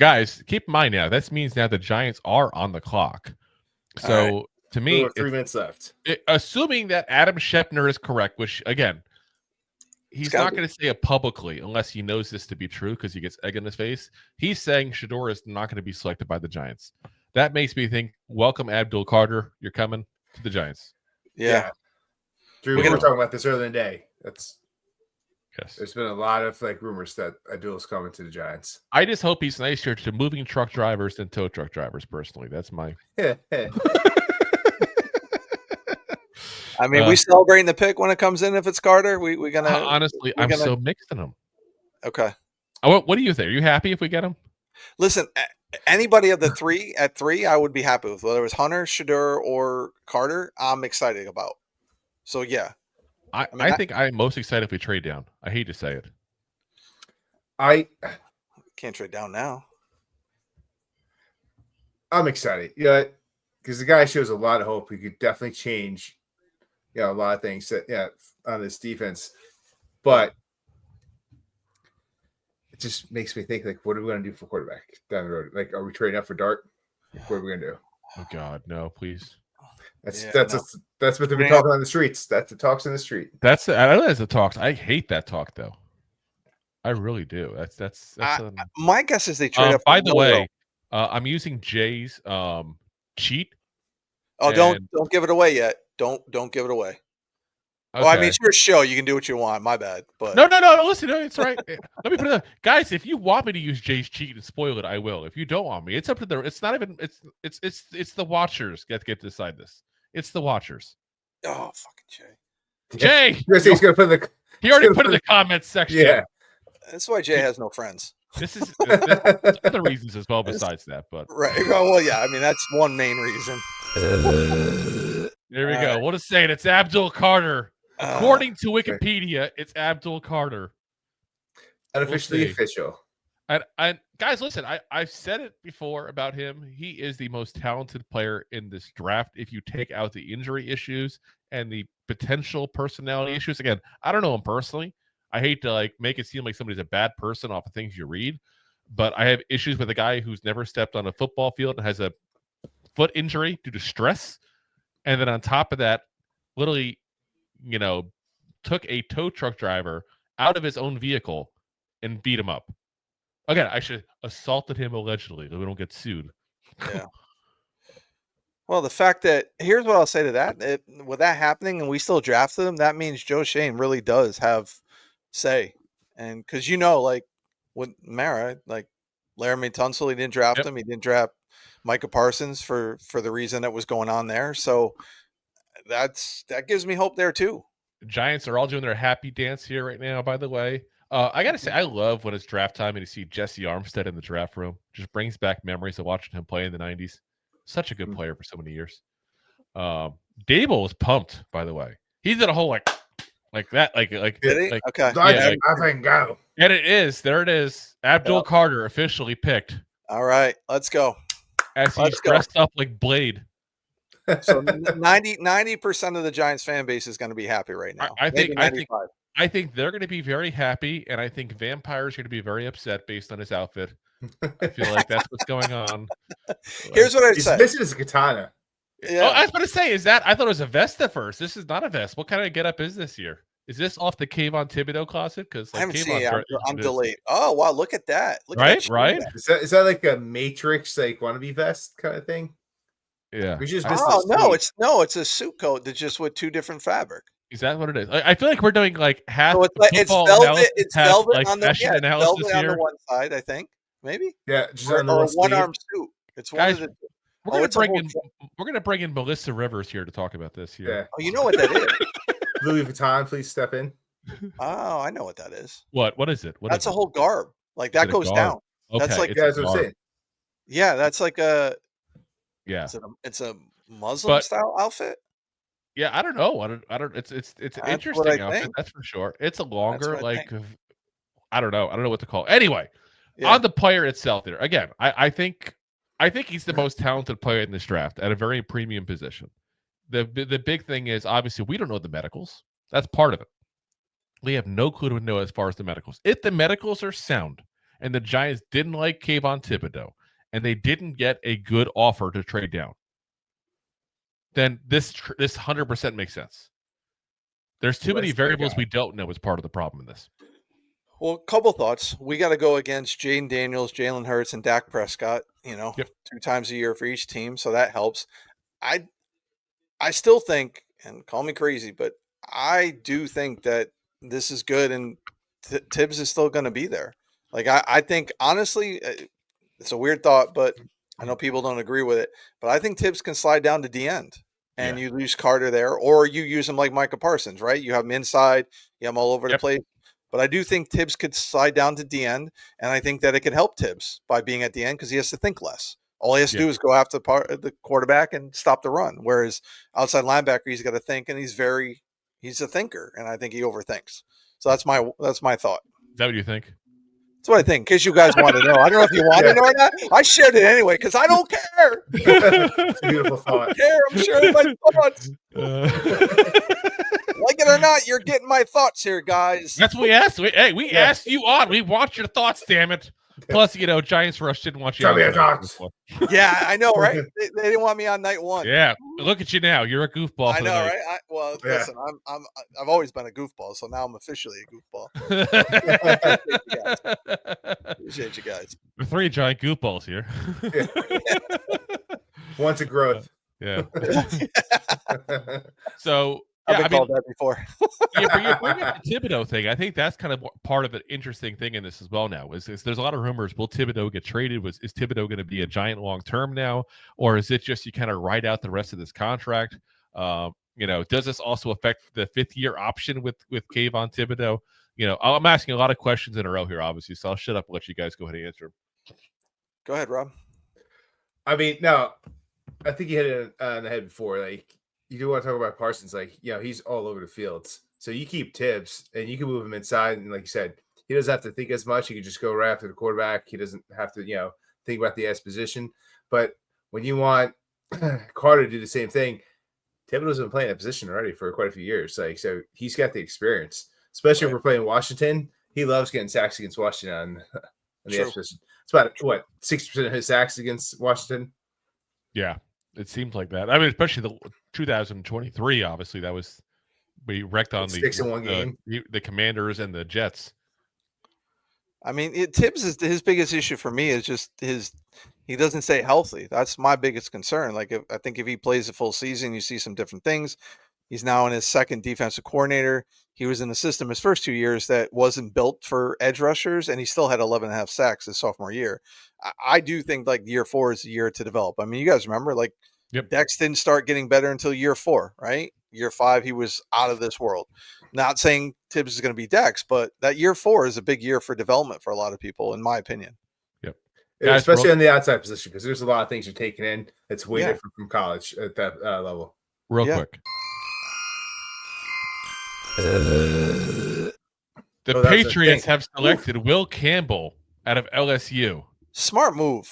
guys, keep in mind now, that means now the Giants are on the clock. So to me, 3 minutes left. Assuming that Adam Schefter is correct, which again, he's not going to say it publicly unless he knows this to be true because he gets egg in his face. He's saying Shedeur is not going to be selected by the Giants. That makes me think, welcome, Abdul Carter. You're coming to the Giants. Yeah. Drew, we were talking about this earlier in the day. Yes. There's been a lot of rumors that Abdul's coming to the Giants. I just hope he's nicer to moving truck drivers than tow truck drivers, personally. That's my... I mean, we celebrating the pick when it comes in if it's Carter. We're gonna honestly, I'm so mixed in them. Okay. What do you think? Are you happy if we get him? Listen, anybody of the three at 3, I would be happy with. Whether it was Hunter, Shedeur, or Carter, I'm excited about. So yeah, I think I'm most excited if we trade down. I hate to say it. I can't trade down now. I'm excited. Yeah, because the guy shows a lot of hope. He could definitely change. A lot of things on this defense, but it just makes me think what are we going to do for quarterback down the road? Are we trading up for Dart? What are we going to do? Oh God, no, please. That's what they've been talking on the streets. That's the talks in the street. I realize the talks. I hate that talk though. I really do. That's my guess is they trade up. By the way, I'm using Jay's cheat. Oh, don't give it away yet. Don't give it away. Okay. Well, I mean, it's your show. You can do what you want. My bad. But no. Listen, it's right. Let me put it up. Guys, if you want me to use Jay's cheat and spoil it, I will. If you don't want me, it's up to the. It's not even. It's the watchers get to decide this. It's the watchers. Oh, fucking Jay. He's gonna put he already put in the comments section. Yeah. That's why Jay has no friends. This is other reasons as well besides that, but right. Well, yeah. I mean, that's one main reason. There we go. We'll just say it. It's Abdul Carter. According to Wikipedia, it's Abdul Carter. Unofficially official. And guys, listen, I've said it before about him. He is the most talented player in this draft. If you take out the injury issues and the potential personality issues, again, I don't know him personally. I hate to make it seem like somebody's a bad person off of things you read, but I have issues with a guy who's never stepped on a football field and has a foot injury due to stress. And then on top of that, literally, took a tow truck driver out of his own vehicle and beat him up. Again, I should assaulted him allegedly. We don't get sued. Yeah. Well, the fact that here's what I'll say to that: with that happening and we still drafted him, that means Joe Schoen really does have say. And because with Mara, Laramie Tunsil, he didn't draft him. He didn't draft Micah Parsons for the reason that was going on there. So that gives me hope there too. The Giants are all doing their happy dance here right now, by the way. I got to say, I love when it's draft time and you see Jesse Armstead in the draft room. Just brings back memories of watching him play in the 90s. Such a good player for so many years. Dable was pumped, by the way. He did a whole like that. Did he? Okay. I think go. And it is. There it is. Abdul Carter officially picked. All right. Let's go. As he's dressed up like Blade. So 90% of the Giants fan base is going to be happy right now. I think they're going to be very happy, and I think Vampire's going to be very upset based on his outfit. I feel like that's what's going on. Here's what I'd say. This is a katana. Yeah. Oh, I was going to say, I thought it was a vest at first. This is not a vest. What kind of getup is this here? Is this off the Kayvon Thibodeau closet? Because I haven't seen it. I'm delayed. Oh, wow. Look at that. Right. Is that like a Matrix, wannabe vest kind of thing? Yeah. It's a suit coat that's just with 2 different fabric. Is that what it is? I feel like we're doing half. So it's velvet. It's velvet on the velvet on the one side, I think. Maybe. Yeah, just or on the one arm suit. It's guys, one of the. We're gonna bring in Melissa Rivers here to talk about this here. Yeah. Oh, you know what that is? Louis Vuitton, please step in. Oh, I know what that is. What is it? That's a whole garb. That goes down. Okay, that's like that's what I'm saying. Yeah, that's like a. Yeah. It's a Muslim style outfit. Yeah, I don't know. I don't. It's an interesting outfit. That's for sure. It's a longer I don't know. I don't know what to call it. Anyway, on the player itself, there again, I think he's the most talented player in this draft at a very premium position. The big thing is obviously we don't know the medicals. That's part of it. We have no clue to know as far as the medicals. If the medicals are sound and the Giants didn't like Kayvon Thibodeau, and they didn't get a good offer to trade down, then this 100% makes sense. There's too many variables we don't know as part of the problem in this. Well, a couple thoughts. We got to go against Jaden Daniels, Jalen Hurts, and Dak Prescott, 2 times a year for each team, so that helps. I still think, and call me crazy, but I do think that this is good, and Tibbs is still going to be there. Like, I think, honestly, it's a weird thought, but I know people don't agree with it, but I think Tibbs can slide down to the end. And you lose Carter there, or you use him like Micah Parsons, right? You have him inside, you have him all over the place. But I do think Tibbs could slide down to the end, and I think that it could help Tibbs by being at the end because he has to think less. All he has to do is go after the quarterback and stop the run. Whereas outside linebacker, he's got to think, and he's a thinker, and I think he overthinks. So that's my thought. Is that what you think? That's what I think. In case you guys want to know, I don't know if you want to know or not. I shared it anyway because I don't care. It's a beautiful thought. I don't care. I'm sharing my thoughts. Like it or not, you're getting my thoughts here, guys. That's what we asked. We asked you on. We want your thoughts, damn it. Plus, Giants Rush didn't want you Tell me on. your thoughts. Yeah, I know, right? They didn't want me on night one. Yeah, look at you now. You're a goofball. I know, right? Listen, I've always been a goofball, so now I'm officially a goofball. Appreciate you guys. The 3 giant goofballs here. Once a growth. Yeah. So. I've been called that before. You bring up the Thibodeau thing. I think that's kind of part of an interesting thing in this as well now. Is there's a lot of rumors, will Thibodeau get traded? Is Thibodeau going to be a Giant long-term now? Or is it just you kind of ride out the rest of this contract? Does this also affect the 5th-year option with Kayvon Thibodeau? I'm asking a lot of questions in a row here, obviously, so I'll shut up and let you guys go ahead and answer them. Go ahead, Rob. I mean, no, I think you hit it on the head before. Like, you do want to talk about Parsons, he's all over the fields. So you keep Tibbs and you can move him inside. And like you said, he doesn't have to think as much. He can just go right after the quarterback. He doesn't have to, think about the S position. But when you want Carter to do the same thing, Thibodeau's been playing that position already for quite a few years. So he's got the experience, especially if we're playing Washington. He loves getting sacks against Washington on the S position. It's about 60% of his sacks against Washington. Yeah. It seems like that. I mean, especially the 2023, obviously, that was we wrecked on the Commanders and the Jets. I mean, Tibbs is his biggest issue for me is just he doesn't stay healthy. That's my biggest concern. Like, I think if he plays a full season, you see some different things. He's now in his second defensive coordinator. He was in the system his first 2 years that wasn't built for edge rushers, and he still had 11.5 sacks his sophomore year. I do think year 4 is the year to develop. I mean, you guys remember Dex didn't start getting better until year 4, right? Year 5, he was out of this world. Not saying Tibbs is going to be Dex, but that year 4 is a big year for development for a lot of people, in my opinion. Yep. Especially on the outside position, because there's a lot of things you're taking in that's way different from college at that level. Real quick. The Patriots have selected Will Campbell out of LSU. Smart move.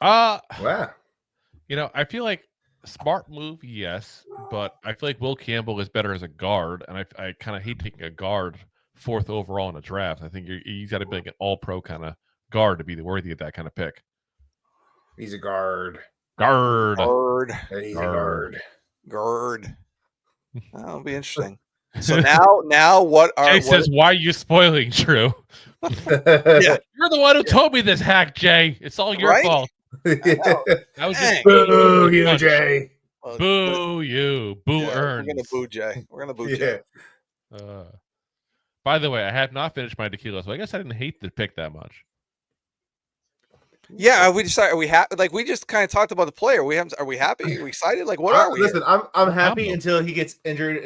Wow. I feel like smart move, yes, but I feel like Will Campbell is better as a guard, and I kind of hate taking a guard 4th overall in a draft. I think he's got to be like an all-pro kind of guard to be worthy of that kind of pick. He's a guard. Guard. He's a guard. That'll be interesting. So now what are Jay says, why are you spoiling Drew? You're the one who told me this, hack, Jay. It's all your fault. That was just boo you, Jay. Boo you. Boo earns. We're gonna boo Jay. By the way, I have not finished my tequila, so I guess I didn't hate the pick that much. Yeah, we decided. Are we happy? We just kind of talked about the player. Are we happy? Are we excited? What are we? Listen, I'm happy until he gets injured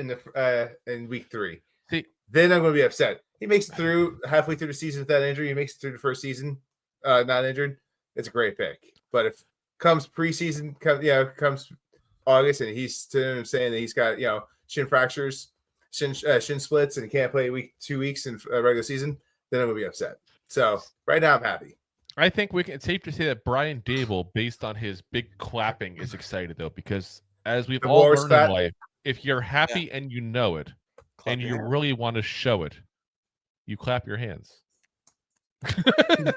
in week 3. See, then I'm going to be upset. He makes it through halfway through the season with that injury. He makes it through the first season not injured. It's a great pick. But if comes preseason, comes August, and he's still saying that he's got shin fractures, shin splits, and he can't play 2 weeks in regular season, then I'm going to be upset. So right now I'm happy. I think it's safe to say that Brian Dable, based on his big clapping, is excited, though, because as we've all learned in life, if you're happy and you know it, and you really want to show it, you clap your hands.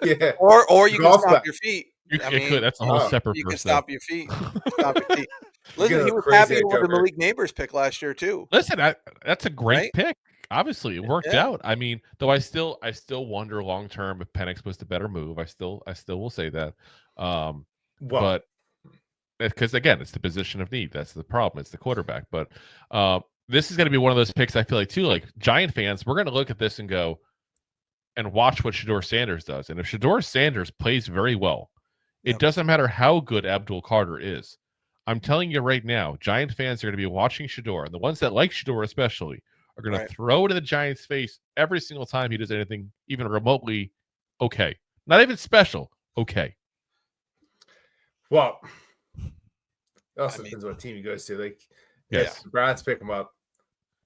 Yeah. Or you can Golf stomp clap. your feet. You I could. mean, That's a whole separate you can verse. stomp your feet. Stomp your feet. Listen, get he a was crazy happy with the cover. Malik Neighbors pick last year too. Listen, that's a great Right? pick. Obviously, it worked Yeah. out. I mean, though I still wonder long term if Penix was the better move. I still will say that. Well, But because again, it's the position of need. That's the problem. It's the quarterback. But this is going to be one of those picks. I feel like too. Like Giant fans, we're going to look at this and go and watch what Shedeur Sanders does. And if Shedeur Sanders plays very well, it doesn't matter how good Abdul Carter is. I'm telling you right now, Giant fans are going to be watching Shedeur, and the ones that like Shedeur especially are going to throw it in the Giants' face every single time he does anything even remotely okay. Not even special. Okay. Well, it also depends what team he goes to. Like, yes, if the Browns pick him up,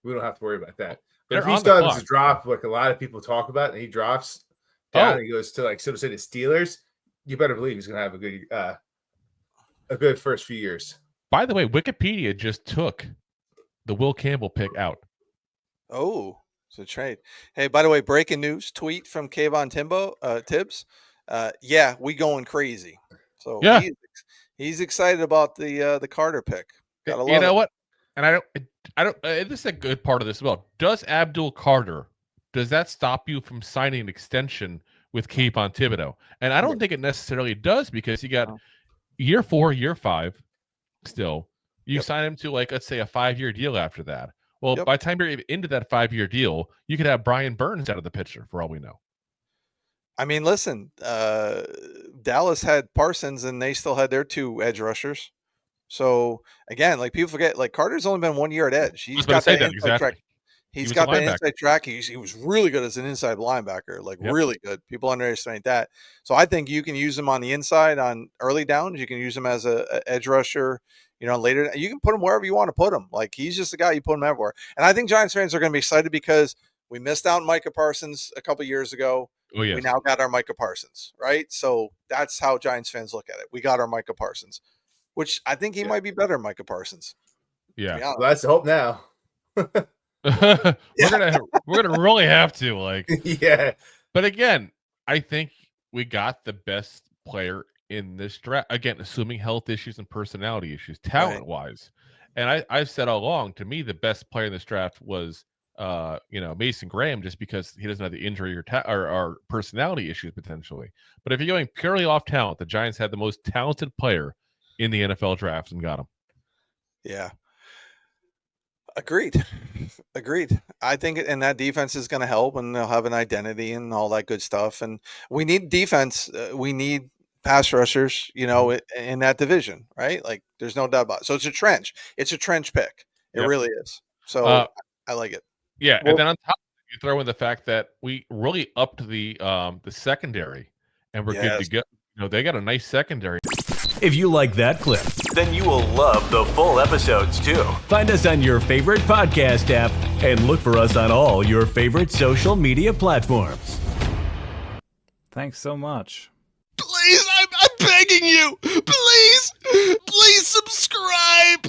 we don't have to worry about that. But They're if he on the starts clock. to drop, like a lot of people talk about, and he drops down and he goes to, like, so to say, the Steelers, you better believe he's going to have a good first few years. By the way, Wikipedia just took the Will Campbell pick out. Oh, it's a trade. Hey, by the way, breaking news tweet from Kayvon Tibbs. Yeah, we going crazy. So Yeah. he's excited about the Carter pick. Gotta love you know it. what? And I don't. This is a good part of this as well. Does Abdul Carter? Does that stop you from signing an extension with Kayvon Thibodeau? And I don't think it necessarily does, because you got year 4, year 5. Still, you sign him to, like, let's say a 5-year deal after that. Well, by the time you're into that 5-year deal, you could have Brian Burns out of the picture for all we know. I mean, listen, Dallas had Parsons and they still had their 2 edge rushers. So again, like, people forget, like, Carter's only been 1 year at edge. He's got that inside track. He's got that inside track. He was really good as an inside linebacker, like really good. People underestimate that. So I think you can use him on the inside on early downs. You can use him as a edge rusher, later. You can put him wherever you want to put him. Like, he's just a guy you put him everywhere. And I think Giants fans are going to be excited because we missed out on Micah Parsons a couple years ago. Oh, yes. We now got our Micah Parsons, right? So that's how Giants fans look at it. We got our Micah Parsons, which I think he might be better than Micah Parsons. Yeah. Well, that's the hope now. we're gonna really have to, like, yeah. But again, I think we got the best player in this draft. Again, assuming health issues and personality issues, talent wise. And I've said all along, to me, the best player in this draft was Mason Graham, just because he doesn't have the injury or personality issues potentially. But if you're going purely off talent, the Giants had the most talented player in the NFL draft and got him. Yeah. Agreed. I think, and that defense is going to help, and they'll have an identity and all that good stuff. And we need defense. We need pass rushers, in that division, right? Like, there's no doubt about it. So it's a trench. It's a trench pick. It really is. So I like it. Yeah, and then on top, you throw in the fact that we really upped the secondary, and we're good to go. They got a nice secondary. If you like that clip, then you will love the full episodes too. Find us on your favorite podcast app and look for us on all your favorite social media platforms. Thanks so much. Please, I'm begging you. Please subscribe.